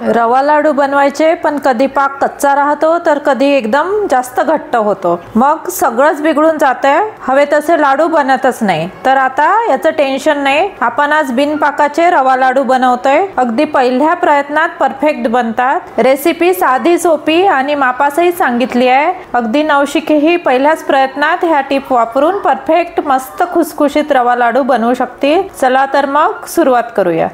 रवा लाडू बनवायचे, पण कधी पाक कच्चा राहतो तर कधी एकदम जास्त घट्ट होतो, मग सगळंच बिघडून जातंय, हवे तसे लाडू बनतच नाही। तर आता याचं टेन्शन नाही, आपण आज बिन पाकाचे रवा लाडू बनवतोय। अगदी पहिल्या प्रयत्नात परफेक्ट बनतात। रेसिपी साधी सोपी आणि मापासही सांगितली आहे। अगदी नवशिकेही पहिल्याच प्रयत्नात ह्या टिप वापरून परफेक्ट मस्त खुसखुशीत रवा लाडू बनवू शकतील। चला तर मग सुरुवात करूया।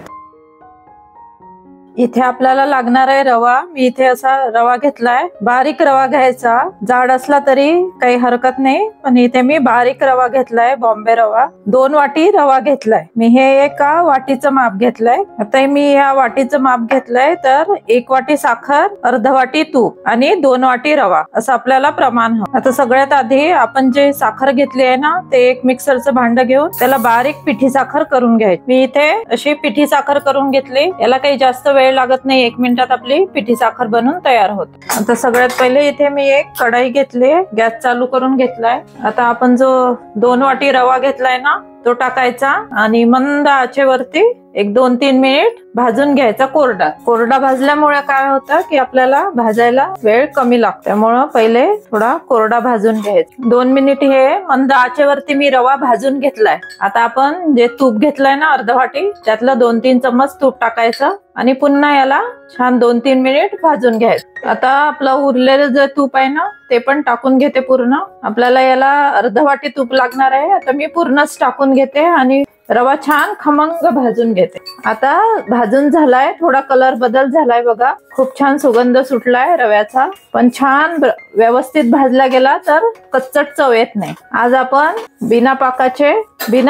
इथे आपल्याला लागणार आहे रवा। मी इथे असा रवा घेतलाय, बारीक रवा घ्यायचा, जाड असला तरी काही हरकत नाही, पण इथे मी बारीक रवा घेतलाय, बॉम्बे रवा। 2 वाटी रवा घेतलाय मी, हे एका वाटीचं माप घेतलंय। आता मी या वाटीचं माप घेतलंय, तर 1 वाटी साखर, अर्ध वाटी तूप आणि 2 वाटी रवा असं आपल्याला प्रमाण हवं। आता सगळ्यात आधी आपण जे साखर घेतली आहे ना, ते एक मिक्सरचं भांड घेऊन त्याला बारीक पिठी साखर करून घ्यायची। मी इथे अशी पिठी साखर करून घेतली, याला काही जास्त वेळ लागत नाही, 1 मिनिटात आपली पिठी साखर बनून तयार होते। आता सगळ्यात पहिले इथे मी एक कढई घेतली, गॅस चालू करून घेतलाय। आता आपण जो 2 वाटी रवा घेतलाय ना, तो टाकायचा आणि मंद आचेवरती 1-2-3 मिनिट भाजून घ्यायचा कोरडा। कोरडा भाजल्यामुळे काय होतं की आपल्याला भाजायला वेळ कमी लागतो, त्यामुळे पहिले थोडा कोरडा भाजून घ्यायचा। 2 मिनिट हे मंद आचेवरती मी रवा भाजून घेतलाय। आता आपण जे तूप घेतलंय ना अर्ध वाटी, त्यातलं 2-3 चम्मच तूप टाकायचं आणि पुन्हा याला छान 2-3 मिनिट भाजून घ्यायचं। आता आपलं उरलेलं जे तूप आहे ना, ते पण टाकून घेते पूर्ण। आपल्याला याला अर्ध वाटी तूप लागणार आहे, आता मी पूर्णच टाकून घेते आणि रवा छान खमंग भाजून घेते। आता भाजून झालाय, थोडा कलर बदल झालाय बघा, खूप छान सुगंध सुटलाय रव्याचा, पण छान व्यवस्थित भाजला गेला तर कच्चट चव येत नाही। आज आपण बिना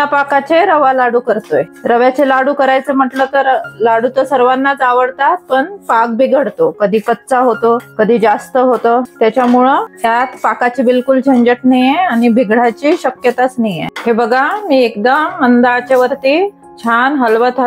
पाकाचे रवा लाडू करतोय। रव्याचे लाडू करायचं म्हटलं तर लाडू तर सर्वांनाच आवडतात, पण पाक बिघडतो, कधी कच्चा होतो, कधी जास्त होतो, त्याच्यामुळं त्यात पाकाची बिलकुल झंझट नाहीये आणि बिघडायची शक्यताच नाहीये। हे बघा, मी एकदम मंद आचेवरती छान हलवत,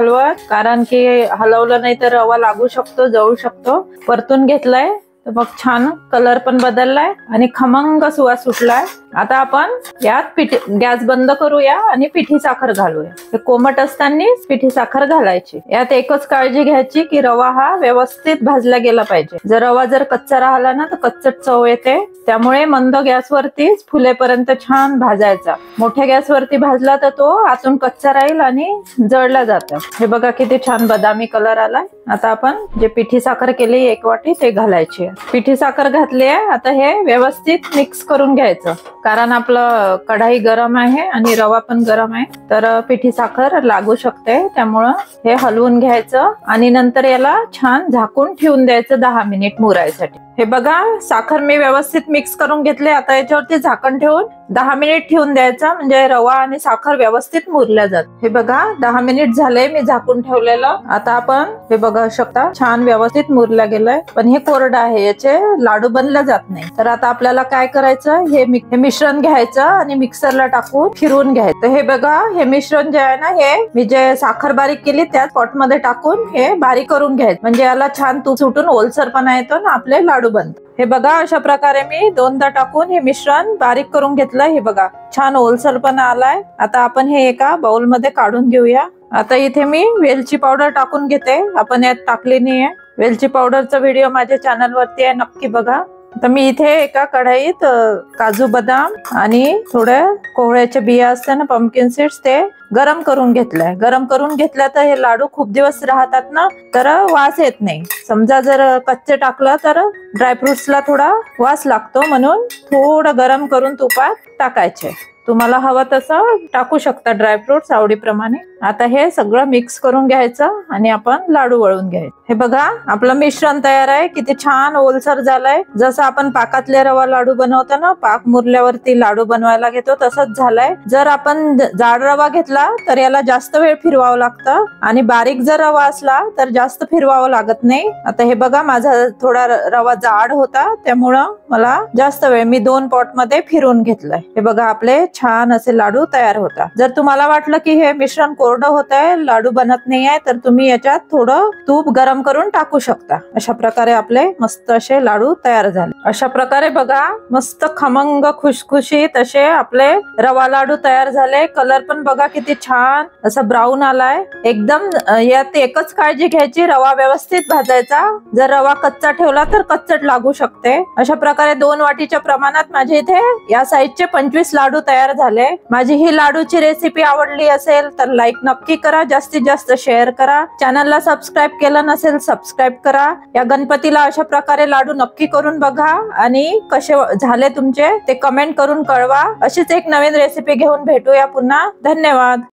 कारण की हलवलं नाही तर रवा लागू शकतो, जळू शकतो, परतून घेतलाय। तर मग छान कलर पण बदललाय आणि खमंग सुवास सुटलाय। आता आपण यात गॅस बंद करूया आणि पिठी साखर घालूया। हे कोमट असतानाच पिठी साखर घालायची। यात एकच काळजी घ्यायची की रवा हा व्यवस्थित भाजला गेला पाहिजे। जर रवा कच्चा राहिला ना तर कच्चट चव येते, त्यामुळे मंद गॅसवरतीच फुलेपर्यंत छान भाजायचा। मोठ्या गॅसवरती भाजला तर तो आतून कच्चा राहील आणि जळला जातं। हे बघा किती छान बदामी कलर आलाय। आता आपण जे पिठी साखर केली 1 वाटी ते घालायची। पिठी साखर घातली आहे, आता हे व्यवस्थित मिक्स करून घ्यायचं, कारण आपलं कढाई गरम आहे आणि रवा पण गरम आहे, तर पिठी साखर लागू शकते, त्यामुळं हे हलवून घ्यायचं आणि नंतर याला छान झाकून ठेवून द्यायचं 10 मिनिट मुरायसाठी। हे बघा, साखर मी व्यवस्थित मिक्स करून घेतले। आता याच्यावरती झाकण ठेवून 10 मिनिट ठेवून द्यायचं, म्हणजे रवा आणि साखर व्यवस्थित मुरल्या जात। हे बघा 10 मिनिट झाले मी झाकून ठेवलेलं। आता आपण हे बघा शकता छान व्यवस्थित मुरला गेलाय, पण हे कोरडं आहे, याचे लाडू बनले जात नाही। तर आता आपल्याला काय करायचं, हे मिश्रण घ्यायचं आणि मिक्सरला टाकून फिरवून घ्यायचं। हे बघा, हे मिश्रण जे आहे ना, हे मी जे साखर बारीक केली त्याच पॉट मध्ये टाकून हे बारीक करून घ्यायचं, म्हणजे याला छान तूप सुटून ओलसरपणा येतो ना, आपले लाडू बनतात। हे बघा, अशा प्रकारे मी 2दा टाकून हे मिश्रण बारीक करून घेतलं। हे बघा छान ओलसरपणा आलाय। आता आपण हे एका बाउल मध्ये काढून घेऊया। आता इथे मी वेलची पावडर टाकून घेते, आपण यात टाकली नाहीये। वेलची पावडरचा व्हिडिओ माझ्या चॅनल वरती आहे, नक्की बघा। तर मी इथे एका कढईत काजू बदाम आणि थोड्या कोहळ्याच्या बिया असतात ना, पंपकिन सीड्स, ते गरम करून घेतलंय। गरम करून घेतल्या तर हे लाडू खूप दिवस राहतात ना, तर वास येत नाही। समजा जर कच्चे टाकलं तर ड्रायफ्रुट्सला थोडा वास लागतो, म्हणून थोडं गरम करून तुपात टाकायचे। तुम्हाला हवं तसं टाकू शकता ड्रायफ्रुट्स आवडीप्रमाणे। आता हे सगळं मिक्स करून घ्यायचं आणि आपण लाडू वळून घ्यायचे। हे बघा, आपलं मिश्रण तयार आहे, किती छान ओलसर झालंय। जसं आपण पाकातले रवा लाडू बनवतो ना, पाक मुरल्यावरती लाडू बनवायला घेतो, तसंच झालंय। जर आपण जाड रवा घेतला तर याला जास्त वेळ फिरवावं लागतं आणि बारीक जर रवा असला तर जास्त फिरवावं लागत नाही। आता हे बघा, माझा थोडा रवा जाड होता, त्यामुळं मला जास्त वेळ, मी 2 पॉट मध्ये फिरवून घेतलाय। हे बघा, आपले छान असे लाडू तयार होतात. जर तुम्हाला वाटलं की हे मिश्रण कोरडं होत आहे, लाडू बनत नाही आहे, तर तुम्ही याच्यात थोडं तूप गरम करून टाकू शकता. अशा प्रकारे आपले मस्त असे लाडू तयार झाले. अशा प्रकारे बघा मस्त खमंग खुशखुशीत असे आपले रवा लाडू तयार झाले. कलर पण बघा किती छान असा ब्राऊन आलाय एकदम. यात एकच काळजी घ्यायची, रवा व्यवस्थित भाजायचा. जर रवा कच्चा ठेवला तर कच्चट लागू शकते. अशा प्रकारे 2 वाटीच्या प्रमाणात माझे इथे या साईजचे 25 लाडू तयार झाले. माझी ही लाडूची रेसिपी आवडली असेल तर लाईक नक्की करा, जास्तीत जास्त शेअर करा. चॅनलला सबस्क्राईब केलं नसेल सबस्क्राईब करा. या गणपतीला अशा प्रकारे लाडू नक्की करून बघा आणि कसे झाले तुमचे ते कमेंट करून कळवा. अशीच एक नवीन रेसिपी घेऊन भेटूया पुन्हा. धन्यवाद.